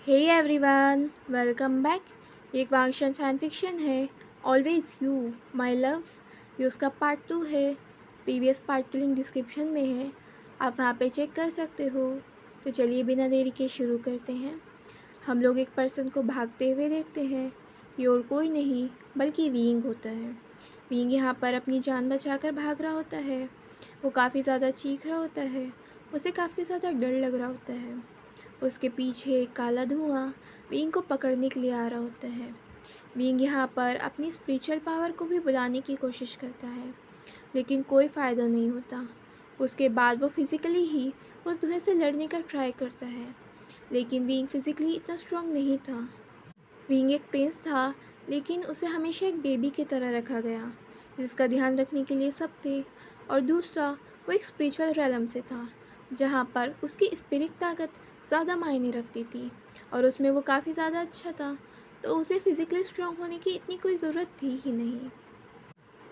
Hey everyone, welcome back. ये एक वांगशन fan fiction है। ऑलवेज यू माय लव, ये उसका पार्ट 2 है। प्रीवियस पार्ट की लिंक डिस्क्रिप्शन में है, आप वहाँ पे चेक कर सकते हो। तो चलिए बिना देरी के शुरू करते हैं। हम लोग एक पर्सन को भागते हुए देखते हैं। ये और कोई नहीं बल्कि विंग होता है। विंग यहाँ पर अपनी जान बचाकर भाग रहा होता है। वो काफ़ी ज़्यादा चीख रहा होता है, उसे काफ़ी ज़्यादा डर लग रहा होता है। उसके पीछे काला धुआं विंग को पकड़ने के लिए आ रहा होता है। विंग यहाँ पर अपनी स्पिरिचुअल पावर को भी बुलाने की कोशिश करता है, लेकिन कोई फ़ायदा नहीं होता। उसके बाद वो फिज़िकली ही उस धुएं से लड़ने का ट्राई करता है, लेकिन विंग फिज़िकली इतना स्ट्रॉन्ग नहीं था। विंग एक प्रिंस था, लेकिन उसे हमेशा एक बेबी की तरह रखा गया, जिसका ध्यान रखने के लिए सब थे। और दूसरा, वो एक स्पिरिचुअल रैलम से था, जहाँ पर उसकी स्पिरिट ताकत ज़्यादा मायने रखती थी और उसमें वो काफ़ी ज़्यादा अच्छा था, तो उसे फिज़िकली स्ट्रॉन्ग होने की इतनी कोई ज़रूरत थी ही नहीं।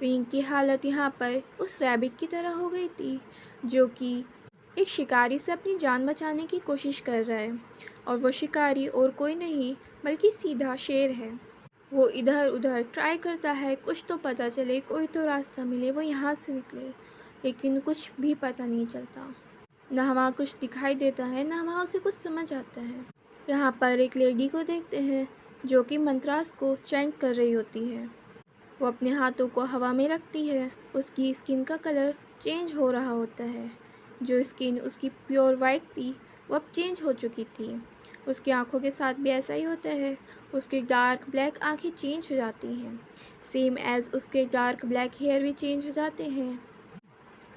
विंग की हालत यहाँ पर उस रैबिट की तरह हो गई थी, जो कि एक शिकारी से अपनी जान बचाने की कोशिश कर रहा है। और वो शिकारी और कोई नहीं बल्कि सीधा शेर है। वो इधर उधर ट्राई करता है, कुछ तो पता चले, कोई तो रास्ता मिले, वो यहाँ से निकले, लेकिन कुछ भी पता नहीं चलता। ना वहाँ कुछ दिखाई देता है, ना वहाँ उसे कुछ समझ आता है। यहाँ पर एक लेडी को देखते हैं, जो कि मंत्रास को चैंट कर रही होती है। वो अपने हाथों को हवा में रखती है। उसकी स्किन का कलर चेंज हो रहा होता है। जो स्किन उसकी प्योर वाइट थी, वो अब चेंज हो चुकी थी। उसकी आंखों के साथ भी ऐसा ही होता है। उसकी डार्क ब्लैक आंखें चेंज हो जाती हैं, सेम एज़ उसके डार्क ब्लैक हेयर भी चेंज हो जाते हैं।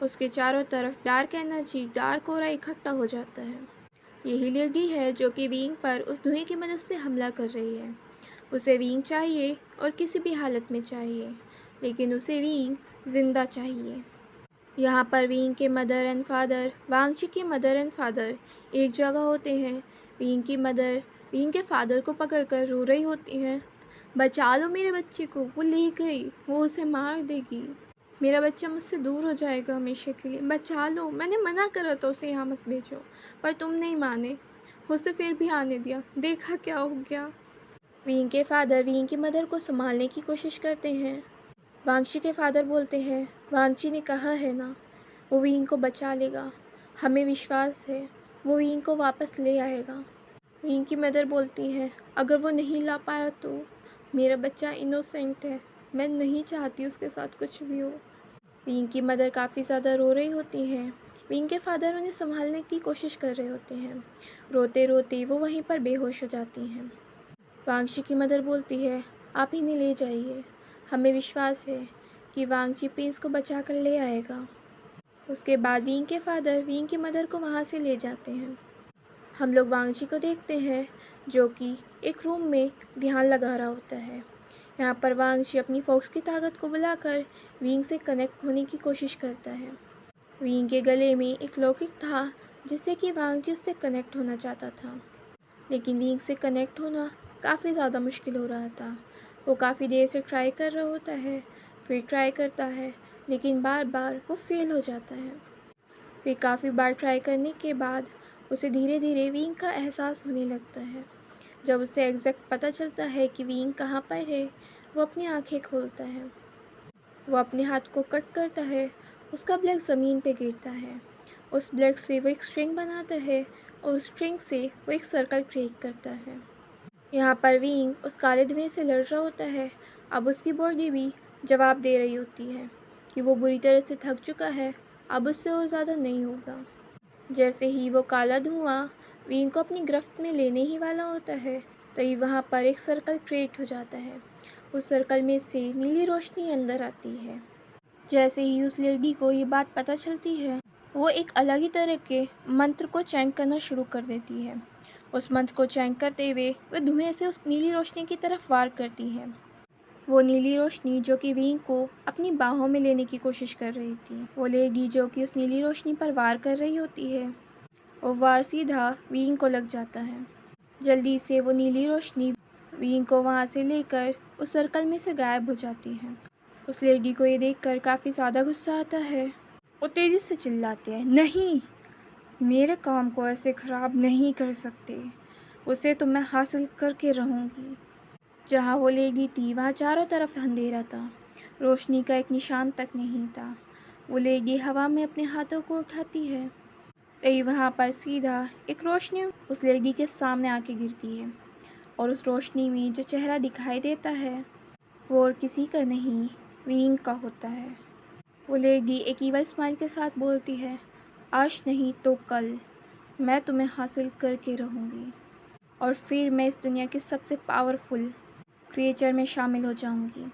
उसके चारों तरफ डार्क एनर्जी, डार्क ऑरा इकट्ठा हो जाता है। यही लेडी है जो कि विंग पर उस धुएं की मदद से हमला कर रही है। उसे विंग चाहिए और किसी भी हालत में चाहिए, लेकिन उसे विंग ज़िंदा चाहिए। यहाँ पर विंग के मदर एंड फादर, वांगची के मदर एंड फादर एक जगह होते हैं। विंग की मदर विंग के फादर को पकड़कर रो रही होती हैं। बचा लो मेरे बच्चे को, वो ले गई, वो उसे मार देगी, मेरा बच्चा मुझसे दूर हो जाएगा हमेशा के लिए, बचा लो, मैंने मना करा था उसे यहाँ मत भेजो, पर तुम नहीं माने, उसे फिर भी आने दिया, देखा क्या हो गया। विंग के फादर विंग की मदर को संभालने की कोशिश करते हैं। वांगची के फादर बोलते हैं, वांगची ने कहा है ना, वो विंग को बचा लेगा, हमें विश्वास है, वो विंग को वापस ले आएगा। विंग की मदर बोलती है, अगर वो नहीं ला पाया तो मेरा बच्चा इनोसेंट है, मैं नहीं चाहती उसके साथ कुछ भी हो। विंग की मदर काफ़ी ज़्यादा रो रही होती हैं। विंग के फादर उन्हें संभालने की कोशिश कर रहे होते हैं। रोते रोते वो वहीं पर बेहोश हो जाती हैं। वांगची की मदर बोलती है, आप इन्हें ले जाइए, हमें विश्वास है कि वांगची प्रिंस को बचा कर ले आएगा। उसके बाद विंग के फादर विंग की मदर को वहाँ से ले जाते हैं। हम लोग वांगची को देखते हैं, जो कि एक रूम में ध्यान लगा रहा होता है। यहाँ पर वांगची अपनी फोक्स की ताकत को बुलाकर विंग से कनेक्ट होने की कोशिश करता है। विंग के गले में एक लौकिक था, जिससे कि वांगची उससे कनेक्ट होना चाहता था, लेकिन विंग से कनेक्ट होना काफ़ी ज़्यादा मुश्किल हो रहा था। वो काफ़ी देर से ट्राई कर रहा होता है, फिर ट्राई करता है, लेकिन बार बार वो फेल हो जाता है। फिर काफ़ी बार ट्राई करने के बाद उसे धीरे धीरे विंग का एहसास होने लगता है। जब उसे एग्जैक्ट पता चलता है कि विंग कहाँ पर है, वो अपनी आंखें खोलता है। वो अपने हाथ को कट करता है, उसका ब्लड ज़मीन पे गिरता है। उस ब्लड से वो एक स्ट्रिंग बनाता है और उस स्ट्रिंग से वो एक सर्कल क्रिएट करता है। यहाँ पर विंग उस काले धुएं से लड़ रहा होता है। अब उसकी बॉडी भी जवाब दे रही होती है कि वो बुरी तरह से थक चुका है, अब उससे और ज़्यादा नहीं होगा। जैसे ही वो काला धुआं विंग को अपनी गिरफ्त में लेने ही वाला होता है, तभी वहाँ पर एक सर्कल क्रिएट हो जाता है। उस सर्कल में से नीली रोशनी अंदर आती है। जैसे ही उस लेडी को ये बात पता चलती है, वो एक अलग ही तरह के मंत्र को चैंट करना शुरू कर देती है। उस मंत्र को चैंट करते हुए वह धुएं से उस नीली रोशनी की तरफ वार करती है। वो नीली रोशनी जो कि विंग को अपनी बाहों में लेने की कोशिश कर रही थी, वो लेडी जो कि उस नीली रोशनी पर वार कर रही होती है, वो वार सीधा विंग को लग जाता है। जल्दी से वो नीली रोशनी विंग को वहाँ से लेकर उस सर्कल में से गायब हो जाती है। उस लेडी को ये देखकर काफ़ी ज़्यादा गुस्सा आता है। वो तेज़ी से चिल्लाते हैं, नहीं, मेरे काम को ऐसे ख़राब नहीं कर सकते, उसे तो मैं हासिल करके रहूँगी। जहाँ वो लेडी थी वहाँ चारों तरफ अंधेरा था, रोशनी का एक निशान तक नहीं था। वो लेडी हवा में अपने हाथों को उठाती है, तभी वहाँ पर सीधा एक रोशनी उस लेडी के सामने आके गिरती है और उस रोशनी में जो चेहरा दिखाई देता है वो और किसी का नहीं, विंग का होता है। वो लेडी एक ईवल स्माइल के साथ बोलती है, आज नहीं तो कल मैं तुम्हें हासिल करके रहूँगी और फिर मैं इस दुनिया के सबसे पावरफुल क्रिएचर में शामिल हो जाऊँगी।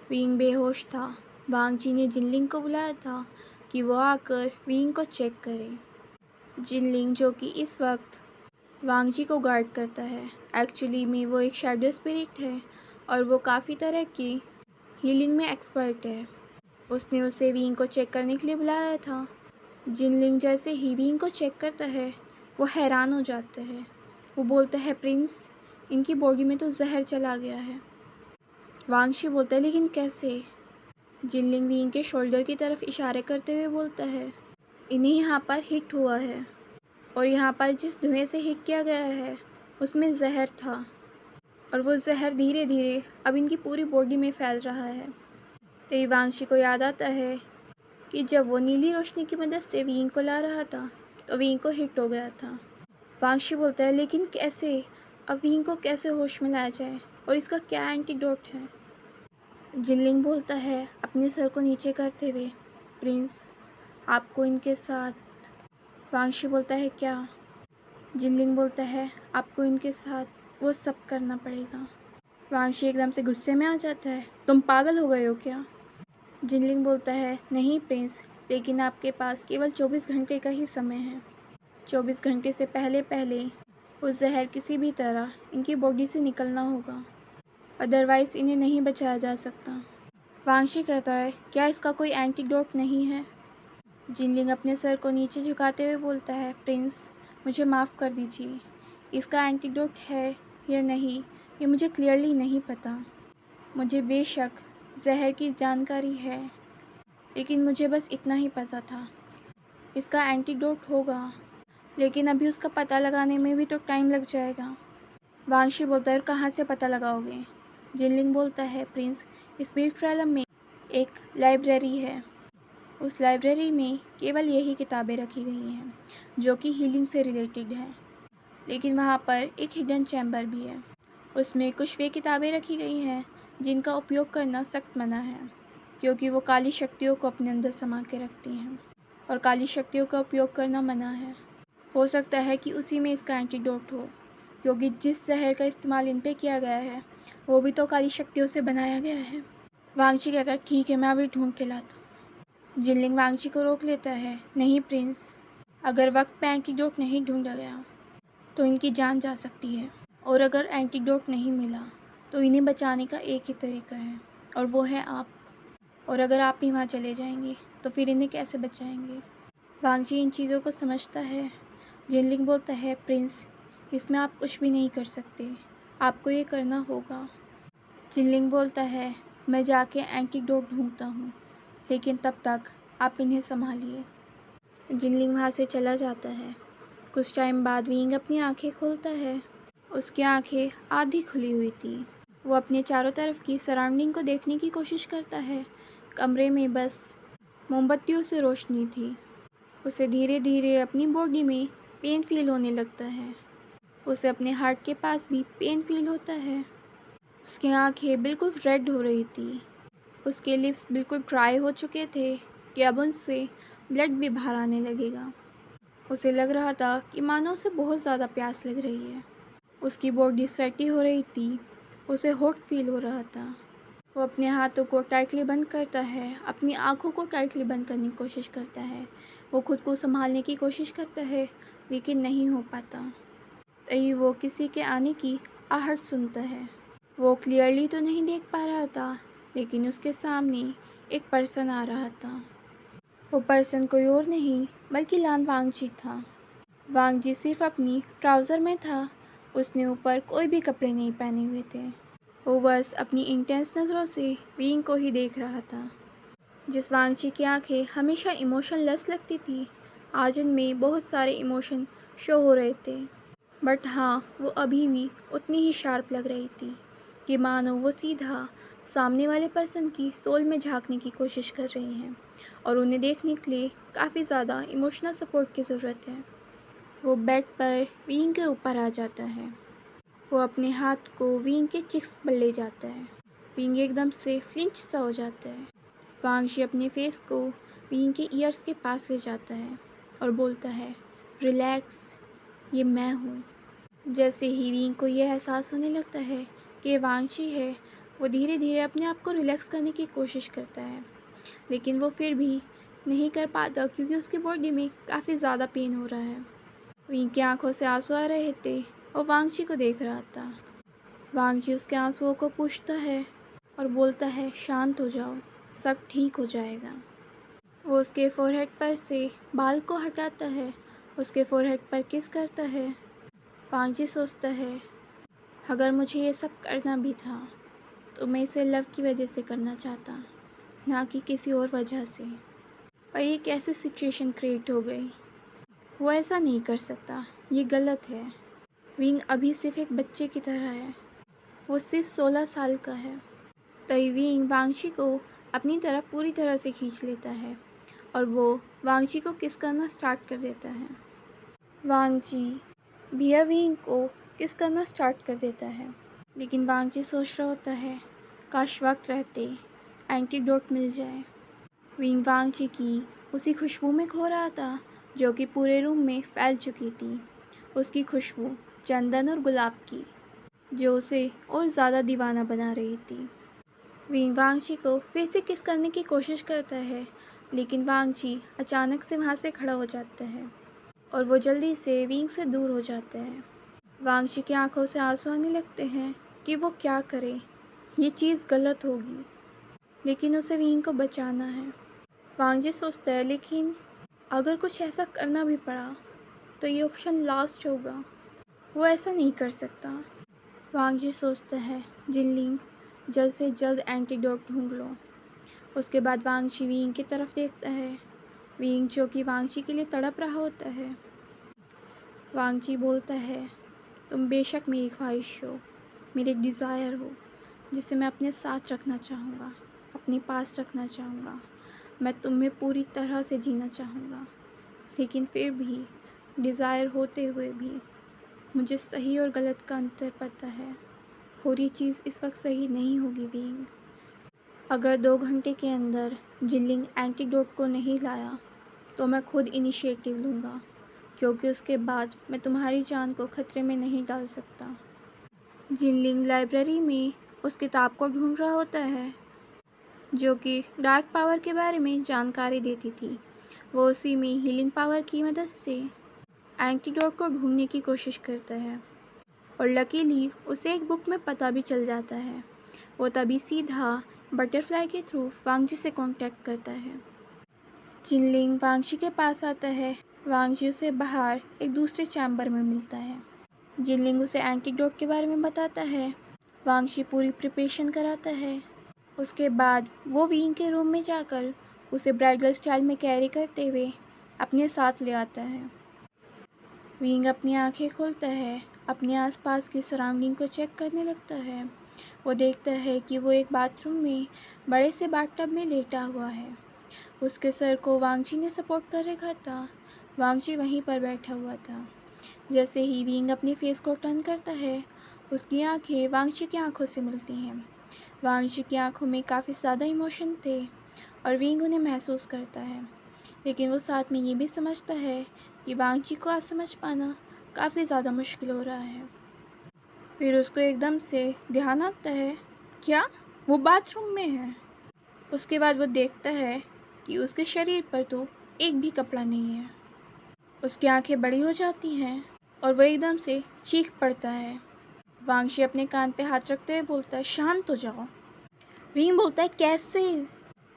विंग बेहोश था। वांग जी ने जिनलिंग को बुलाया था कि वो आकर विंग को चेक करे। जिनलिंग जो कि इस वक्त वांग जी को गार्ड करता है, एक्चुअली में वो एक शैडो स्पिरिट है और वो काफ़ी तरह की हीलिंग में एक्सपर्ट है। उसने उसे विंग को चेक करने के लिए बुलाया था। जिनलिंग जैसे ही विंग को चेक करता है वो हैरान हो जाता है। वो बोलता है, प्रिंस, इनकी बॉडी में तो जहर चला गया है। वांगशी बोलता है, लेकिन कैसे? जिनलिंग विंग के शोल्डर की तरफ इशारे करते हुए बोलता है, इन्हें यहाँ पर हिट हुआ है और यहाँ पर जिस धुएं से हिट किया गया है उसमें जहर था और वो जहर धीरे धीरे अब इनकी पूरी बॉडी में फैल रहा है। तभी वांगशी को याद आता है कि जब वो नीली रोशनी की मदद से विंग को ला रहा था तो विंग को हिट हो गया था। वांगशी बोलता है, लेकिन कैसे? अब विंग को कैसे होश में लाया जाए और इसका क्या एंटीडोट है? जिनलिंग बोलता है अपने सर को नीचे करते हुए, प्रिंस, आपको इनके साथ। वांगशी बोलता है, क्या? जिनलिंग बोलता है, आपको इनके साथ वो सब करना पड़ेगा। वांगशी एकदम से गुस्से में आ जाता है, तुम पागल हो गए हो क्या? जिनलिंग बोलता है, नहीं प्रिंस, लेकिन आपके पास केवल 24 घंटे का ही समय है। 24 घंटे से पहले पहले उस जहर किसी भी तरह इनकी बॉडी से निकलना होगा, अदरवाइज़ इन्हें नहीं बचाया जा सकता। वांगशी कहता है, क्या इसका कोई एंटीडोट नहीं है? जिनलिंग अपने सर को नीचे झुकाते हुए बोलता है, प्रिंस, मुझे माफ़ कर दीजिए, इसका एंटीडोट है या नहीं ये मुझे क्लियरली नहीं पता। मुझे बेशक जहर की जानकारी है, लेकिन मुझे बस इतना ही पता था, इसका एंटीडोट होगा, लेकिन अभी उसका पता लगाने में भी तो टाइम लग जाएगा। वांगशी बोलता है, और कहाँ से पता लगाओगे? जिनलिंग बोलता है, प्रिंस, स्पिरिट रैलम में एक लाइब्रेरी है, उस लाइब्रेरी में केवल यही किताबें रखी गई हैं जो कि हीलिंग से रिलेटेड है, लेकिन वहाँ पर एक हिडन चैम्बर भी है। उसमें कुछ वे किताबें रखी गई हैं जिनका उपयोग करना सख्त मना है, क्योंकि वो काली शक्तियों को अपने अंदर समा के रखती हैं और काली शक्तियों का उपयोग करना मना है। हो सकता है कि उसी में इसका एंटीडोट हो, क्योंकि जिस जहर का इस्तेमाल इन पे किया गया है वो भी तो काली शक्तियों से बनाया गया है। वांगशी कहता है, ठीक है, मैं अभी ढूंढ के लाता हूँ। जिनलिंग वांगशी को रोक लेता है, नहीं प्रिंस, अगर वक्त पे एंटीडोट नहीं ढूंढा गया तो इनकी जान जा सकती है, और अगर एंटीडोट नहीं मिला तो इन्हें बचाने का एक ही तरीका है और वो है आप, और अगर आप ही वहाँ चले जाएंगे तो फिर इन्हें कैसे बचाएंगे? वांगशी इन चीज़ों को समझता है। जिनलिंग बोलता है, प्रिंस, इसमें आप कुछ भी नहीं कर सकते, आपको ये करना होगा। जिनलिंग बोलता है, मैं जाके एंटीडोट ढूंढता हूँ, लेकिन तब तक आप इन्हें संभालिए। जिनलिंग वहाँ से चला जाता है। कुछ टाइम बाद विंग अपनी आंखें खोलता है। उसकी आंखें आधी खुली हुई थी। वो अपने चारों तरफ की सराउंडिंग को देखने की कोशिश करता है। कमरे में बस मोमबत्तियों से रोशनी थी। उसे धीरे धीरे अपनी बॉडी में पेन फील होने लगता है। उसे अपने हार्ट के पास भी पेन फील होता है। उसकी आंखें बिल्कुल रेड हो रही थी। उसके लिप्स बिल्कुल ड्राई हो चुके थे कि अब उनसे ब्लड भी बाहर आने लगेगा। उसे लग रहा था कि मानो उसे बहुत ज़्यादा प्यास लग रही है। उसकी बॉडी स्वेटी हो रही थी। उसे हॉट फील हो रहा था। वो अपने हाथों को टाइटली बंद करता है, अपनी आँखों को टाइटली बंद करने की कोशिश करता है। वो खुद को संभालने की कोशिश करता है, लेकिन नहीं हो पाता। तभी वो किसी के आने की आहट सुनता है। वो क्लियरली तो नहीं देख पा रहा था, लेकिन उसके सामने एक पर्सन आ रहा था। वो पर्सन कोई और नहीं बल्कि लान वांगजी था। वांगजी सिर्फ अपनी ट्राउज़र में था। उसने ऊपर कोई भी कपड़े नहीं पहने हुए थे। वो बस अपनी इंटेंस नज़रों से विंग को ही देख रहा था। जिस वांगजी की आंखें हमेशा इमोशनलेस लगती थी, आज उनमें बहुत सारे इमोशन शो हो रहे थे। बट हाँ, वो अभी भी उतनी ही शार्प लग रही थी कि मानो वो सीधा सामने वाले पर्सन की सोल में झांकने की कोशिश कर रही हैं और उन्हें देखने के लिए काफ़ी ज़्यादा इमोशनल सपोर्ट की ज़रूरत है। वो बेड पर विंग के ऊपर आ जाता है। वो अपने हाथ को विंग के चिक्स पर ले जाता है। विंग एकदम से फ्लिंच सा हो जाता है। वांगशी अपने फेस को विंग के ईयर्स के पास ले जाता है और बोलता है, रिलैक्स, ये मैं हूँ। जैसे ही विंग को यह एहसास होने लगता है कि ये वांगशी है, वो धीरे धीरे अपने आप को रिलैक्स करने की कोशिश करता है, लेकिन वो फिर भी नहीं कर पाता क्योंकि उसकी बॉडी में काफ़ी ज़्यादा पेन हो रहा है। विंग की आंखों से आंसू आ रहे थे और वांगशी को देख रहा था। वांगशी उसके आंसुओं को पूछता है और बोलता है, शांत हो जाओ, सब ठीक हो जाएगा। वो उसके फोरहेड पर से बाल को हटाता है, उसके फोरहेड पर किस करता है। वांगशी सोचता है, अगर मुझे ये सब करना भी था तो मैं इसे लव की वजह से करना चाहता, ना कि किसी और वजह से। पर ये कैसी सिचुएशन क्रिएट हो गई। वो ऐसा नहीं कर सकता, ये गलत है। विंग अभी सिर्फ एक बच्चे की तरह है, वो सिर्फ 16 साल का है। तभी विंग वांगशी को अपनी तरफ पूरी तरह से खींच लेता है और वो वांगशी को किस करना स्टार्ट कर देता है। वांगशी भी विंग को किस करना स्टार्ट कर देता है, लेकिन वांगशी सोच रहा होता है, काश वक्त रहते एंटीडोट मिल जाए। विंग वांगशी की उसी खुशबू में खो रहा था जो कि पूरे रूम में फैल चुकी थी। उसकी खुशबू चंदन और गुलाब की, जो उसे और ज़्यादा दीवाना बना रही थी। विंग वांगशी को फिर से किस करने की कोशिश करता है, लेकिन वांगशी अचानक से वहाँ से खड़ा हो जाता है और वो जल्दी से विंग से दूर हो जाता है। वांगशी की आंखों से आंसू आने लगते हैं कि वो क्या करे, ये चीज़ गलत होगी, लेकिन उसे विंग को बचाना है। वांगशी सोचता है, लेकिन अगर कुछ ऐसा करना भी पड़ा तो ये ऑप्शन लास्ट होगा, वो ऐसा नहीं कर सकता। वांगशी सोचता है, जिनलिंग, जल्द से जल्द एंटीडोट ढूंढ लो। उसके बाद वांगशी विंग की तरफ देखता है, विंग जो कि वांगशी के लिए तड़प रहा होता है। वांगशी बोलता है, तुम बेशक मेरी ख्वाहिश हो, मेरे डिज़ायर हो, जिसे मैं अपने साथ रखना चाहूँगा, अपने पास रखना चाहूँगा। मैं तुम्हें पूरी तरह से जीना चाहूँगा, लेकिन फिर भी डिज़ायर होते हुए भी मुझे सही और गलत का अंतर पता है, और ये चीज़ इस वक्त सही नहीं होगी विंग। अगर 2 घंटे के अंदर जिनलिंग एंटीडोट को नहीं लाया तो मैं खुद इनिशिएटिव लूँगा, क्योंकि उसके बाद मैं तुम्हारी जान को खतरे में नहीं डाल सकता। जिनलिंग लाइब्रेरी में उस किताब को ढूंढ रहा होता है जो कि डार्क पावर के बारे में जानकारी देती थी। वो उसी में हीलिंग पावर की मदद से एंटीडोट को ढूंढने की कोशिश करता है और लकीली उसे एक बुक में पता भी चल जाता है। वो तभी सीधा बटरफ्लाई के थ्रू वांगशी से कांटेक्ट करता है। जिनलिंग वांगशी के पास आता है। वांगशी उसे बाहर एक दूसरे चैम्बर में मिलता है। जिनलिंग उसे एंटीडोट के बारे में बताता है। वांगशी पूरी प्रिपरेशन कराता है। उसके बाद वो विंग के रूम में जाकर उसे ब्राइडल स्टाइल में कैरी करते हुए अपने साथ ले आता है। विंग अपनी आंखें खोलता है, अपने आसपास की सराउंडिंग को चेक करने लगता है। वो देखता है कि वो एक बाथरूम में बड़े से बाथटब में लेटा हुआ है। उसके सर को वांगशी ने सपोर्ट कर रखा था। वांगशी वहीं पर बैठा हुआ था। जैसे ही विंग अपने फेस को टर्न करता है, उसकी आंखें वांगशी की आंखों से मिलती हैं। वांगशी की आंखों में काफ़ी ज़्यादा इमोशन थे और विंग उन्हें महसूस करता है, लेकिन वो साथ में ये भी समझता है कि वांगशी को आज समझ पाना काफ़ी ज़्यादा मुश्किल हो रहा है। फिर उसको एकदम से ध्यान आता है, क्या वो बाथरूम में है? उसके बाद वो देखता है कि उसके शरीर पर तो एक भी कपड़ा नहीं है। उसकी आंखें बड़ी हो जाती हैं और वो एकदम से चीख पड़ता है। वांगशी अपने कान पे हाथ रखते हुए बोलता है, शांत हो जाओ। विंग बोलता है, कैसे?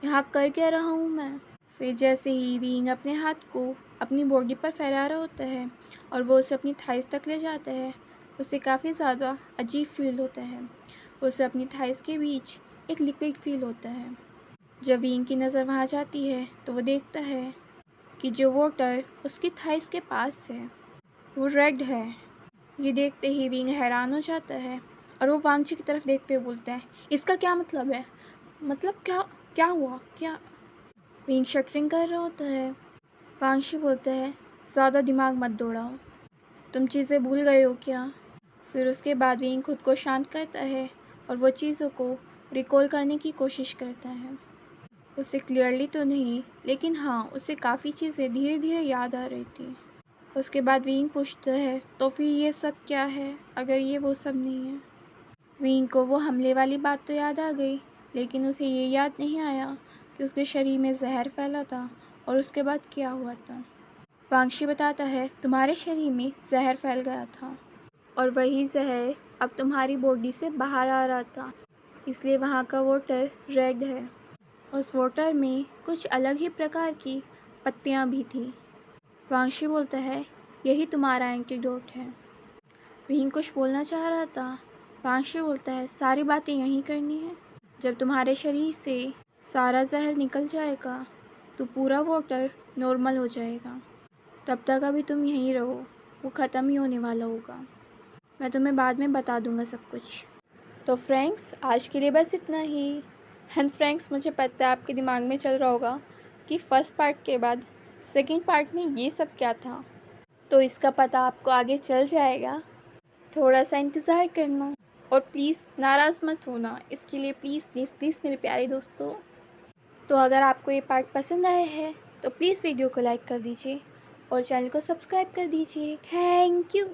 यहाँ कर क्या रहा हूँ मैं? फिर जैसे ही विंग अपने हाथ को अपनी बॉडी पर फैला रहा होता है और वो उसे अपनी थाइस तक ले जाता है, उसे काफ़ी ज़्यादा अजीब फील होता है। उसे अपनी थाइस के बीच एक लिक्विड फील होता है। जब विंग की नज़र वहाँ जाती है तो वो देखता है कि जो वाटर उसकी थाइस के पास है वो रेड है, ये देखते ही विंग हैरान हो जाता है और वो वांगची की तरफ देखते हुए बोलता है, इसका क्या मतलब है? मतलब क्या क्या हुआ क्या? विंग शटरिंग कर रहा होता है। वांगची बोलता है, ज़्यादा दिमाग मत दौड़ाओ, तुम चीज़ें भूल गए हो क्या? फिर उसके बाद विंग खुद को शांत करता है और वो चीज़ों को रिकॉल करने की कोशिश करता है। उसे क्लियरली तो नहीं, लेकिन हाँ, उसे काफ़ी चीज़ें धीरे धीरे याद आ रही थी। उसके बाद विंग पूछता है, तो फिर ये सब क्या है अगर ये वो सब नहीं है? विंग को वो हमले वाली बात तो याद आ गई, लेकिन उसे ये याद नहीं आया कि उसके शरीर में जहर फैला था और उसके बाद क्या हुआ था। वांगची बताता है, तुम्हारे शरीर में जहर फैल गया था और वही जहर अब तुम्हारी बॉडी से बाहर आ रहा था, इसलिए वहाँ का वाटर रेड है। उस वाटर में कुछ अलग ही प्रकार की पत्तियाँ भी थी। वांगची बोलता है, यही तुम्हारा एंटीडोट है। विंग कुछ बोलना चाह रहा था। वांगची बोलता है, सारी बातें यहीं करनी है। जब तुम्हारे शरीर से सारा जहर निकल जाएगा तो पूरा वाटर नॉर्मल हो जाएगा। तब तक अभी तुम यहीं रहो, वो ख़त्म ही होने वाला होगा। मैं तुम्हें बाद में बता दूंगा सब कुछ। तो फ्रेंड्स, आज के लिए बस इतना ही। एंड फ्रेंड्स, मुझे पता है आपके दिमाग में चल रहा होगा कि फ़र्स्ट पार्ट के बाद सेकंड पार्ट में ये सब क्या था। तो इसका पता आपको आगे चल जाएगा, थोड़ा सा इंतज़ार करना और प्लीज़ नाराज़ मत होना इसके लिए, प्लीज़ प्लीज़ प्लीज़ मेरे प्यारे दोस्तों। तो अगर आपको ये पार्ट पसंद आया है तो प्लीज़ वीडियो को लाइक कर दीजिए और चैनल को सब्सक्राइब कर दीजिए। Thank you.